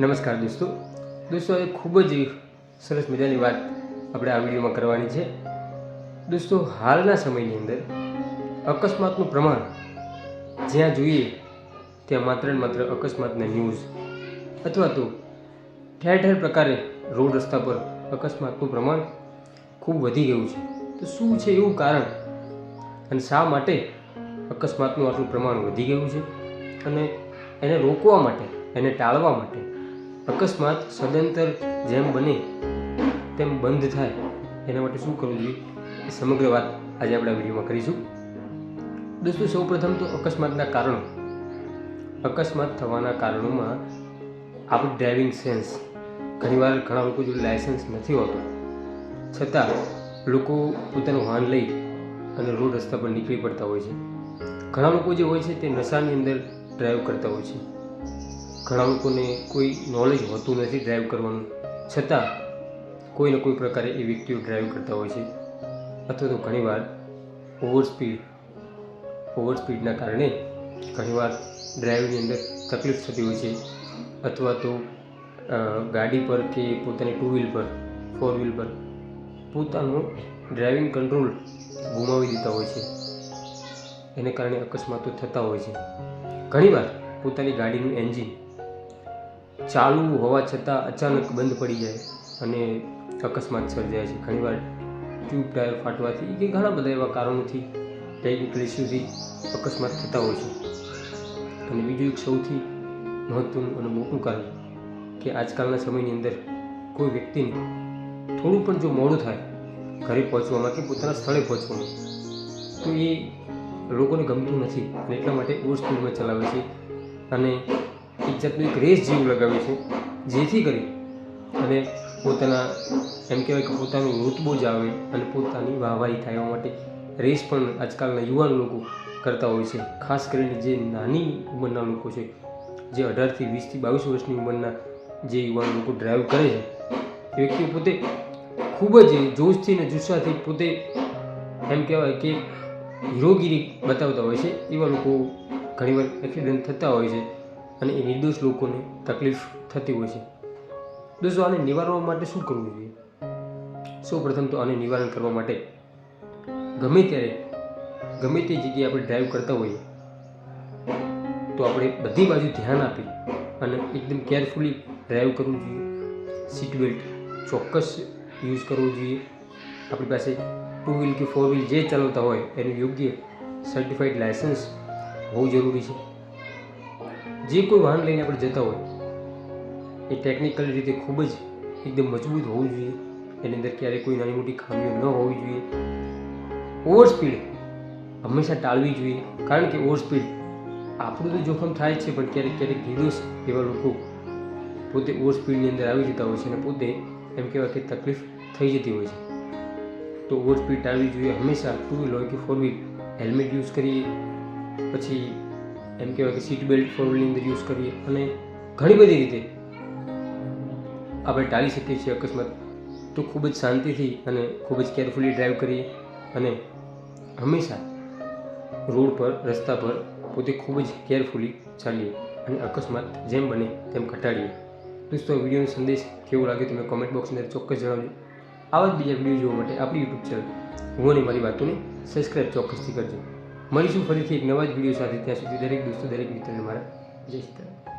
નમસ્કાર દોસ્તો એ ખૂબ જ સરસ મજાની વાત આપણે આ વિડીયોમાં કરવાની છે. દોસ્તો, હાલના સમયની અંદર અકસ્માતનું પ્રમાણ જ્યાં જોઈએ ત્યાં માત્ર ને માત્ર અકસ્માતના ન્યૂઝ અથવા તો ઠેર ઠેર પ્રકારે રોડ રસ્તા પર અકસ્માતનું પ્રમાણ ખૂબ વધી ગયું છે. તો શું છે એવું કારણ અને શા માટે અકસ્માતનું આટલું પ્રમાણ વધી ગયું છે અને એને રોકવા માટે, એને ટાળવા માટે અકસ્માત સદંતર જેમ બને તેમ બંધ થાય એના માટે શું કરવું જોઈએ એ સમગ્ર વાત આજે આપણે આ વિડીયોમાં કરીશું. દોસ્તો, સૌપ્રથમ તો અકસ્માતના કારણો. અકસ્માત થવાના કારણોમાં આપણું ડ્રાઇવિંગ સેન્સ. ઘણીવાર ઘણા લોકો જોડે લાયસન્સ નથી હોતું છતાં લોકો પોતાનું વાહન લઈ અને રોડ રસ્તા પર નીકળી પડતા હોય છે. ઘણા લોકો જે હોય છે તે નશાની અંદર ડ્રાઈવ કરતા હોય છે. ઘણા લોકોને કોઈ નોલેજ હોતું નથી ડ્રાઈવ કરવાનું, છતાં કોઈ ને કોઈ પ્રકારે એ વ્યક્તિઓ ડ્રાઈવ કરતા હોય છે. અથવા તો ઘણીવાર ઓવર સ્પીડના કારણે ઘણીવાર ડ્રાઈવની અંદર તકલીફ થતી હોય છે. અથવા તો ગાડી પર કે પોતાની 2 વ્હીલ પર, 4 વ્હીલ પર પોતાનો ડ્રાઇવિંગ કંટ્રોલ ગુમાવી દેતા હોય છે. એને કારણે અકસ્માતો થતા હોય છે. ઘણીવાર પોતાની ગાડીનું એન્જિન ચાલુ હોવા છતાં અચાનક બંધ પડી જાય અને અકસ્માત સર્જાય છે. ઘણીવાર ટ્યુબ ટાયર ફાટવાથી કે ઘણા બધા એવા કારણોથી, ટેકનિકલ ઇસ્યુથી અકસ્માત થતા હોય છે. અને બીજું એક સૌથી મહત્ત્વનું અને મોટું કારણ કે આજકાલના સમયની અંદર કોઈ વ્યક્તિને થોડું પણ જો મોડું થાય ઘરે પહોંચવામાં કે પોતાના સ્થળે પહોંચવામાં, તો એ લોકોને ગમતું નથી અને એટલા માટે ઓવર સ્પીડમાં ચલાવે છે અને એક જાતનું એક રેસ જેવું લગાવે છે, જેથી કરી અને પોતાના એમ કહેવાય કે પોતાનો રૂતબો જ આવે અને પોતાની વાહવાહી થાય માટે રેસ પણ આજકાલના યુવાન લોકો કરતા હોય છે. ખાસ કરીને જે નાની ઉંમરના લોકો છે, જે 18થી 20થી 22 વર્ષની ઉંમરના જે યુવાન લોકો ડ્રાઈવ કરે છે, એ વ્યક્તિઓ પોતે ખૂબ જ જોશથી અને જુસ્સાથી પોતે એમ કહેવાય કે હીરોગીરી બતાવતા હોય છે. એવા લોકો ઘણીવાર એક્સિડન્ટ થતા હોય છે અને એ નિર્દોષ લોકોને તકલીફ થતી હોય છે. દોસ્તો, આને નિવારવા માટે શું કરવું જોઈએ? સૌપ્રથમ તો આને નિવારણ કરવા માટે ગમે ત્યારે ગમે તે જગ્યાએ આપણે ડ્રાઈવ કરતા હોઈએ તો આપણે બધી બાજુ ધ્યાન આપી અને એકદમ કેરફુલી ડ્રાઈવ કરવું જોઈએ. સીટ બેલ્ટ ચોક્કસ યુઝ કરવું જોઈએ. આપણી પાસે 2 વ્હીલ કે 4 વ્હીલ જે ચલાવતા હોય એનું યોગ્ય સર્ટિફાઈડ લાયસન્સ હોવું જરૂરી છે. જે કોઈ વાહન લઈને આપણે જતા હોય એ ટેકનિકલ રીતે ખૂબ જ એકદમ મજબૂત હોવું જોઈએ. એની અંદર ક્યારેય કોઈ નાની મોટી ખામીઓ ન હોવી જોઈએ. ઓવર સ્પીડ હંમેશા ટાળવી જોઈએ, કારણ કે ઓવર સ્પીડ આપણું તો જોખમ થાય છે, પણ ક્યારેક નિર્દોષ એવા લોકો પોતે ઓવર સ્પીડની અંદર આવી જતા હોય છે અને પોતે એમ કહેવાય કે તકલીફ થઈ જતી હોય છે. તો ઓવર સ્પીડ ટાળવી જોઈએ. હંમેશા 2 વ્હીલ હોય કે 4 વ્હીલ હેલ્મેટ યુઝ કરીએ, પછી એમ કહેવાય કે સીટ બેલ્ટ 4 વ્હીલની અંદર યુઝ કરીએ અને ઘણી બધી રીતે આપણે ટાળી શકીએ છીએ અકસ્માત. તો ખૂબ જ શાંતિથી અને ખૂબ જ કેરફુલી ડ્રાઈવ કરીએ અને હંમેશા રોડ પર, રસ્તા પર પોતે ખૂબ જ કેરફુલી ચાલીએ અને અકસ્માત જેમ બને તેમ ઘટાડીએ. દોસ્તો, વિડીયોનો સંદેશ કેવો લાગે તમે કોમેન્ટ બોક્સની અંદર ચોક્કસ જણાવજો. આવા જ બીજા વિડીયો જોવા માટે આપણી યુટ્યુબ ચેનલ હું અને મારી વાતોને સબસ્ક્રાઈબ ચોક્કસથી કરજો. મળીશું ફરીથી એક નવા જ વિડીયો સાથે. ત્યાં સુધી દરેક દોસ્તો, દરેક મિત્રને મારા જય સીતારામ.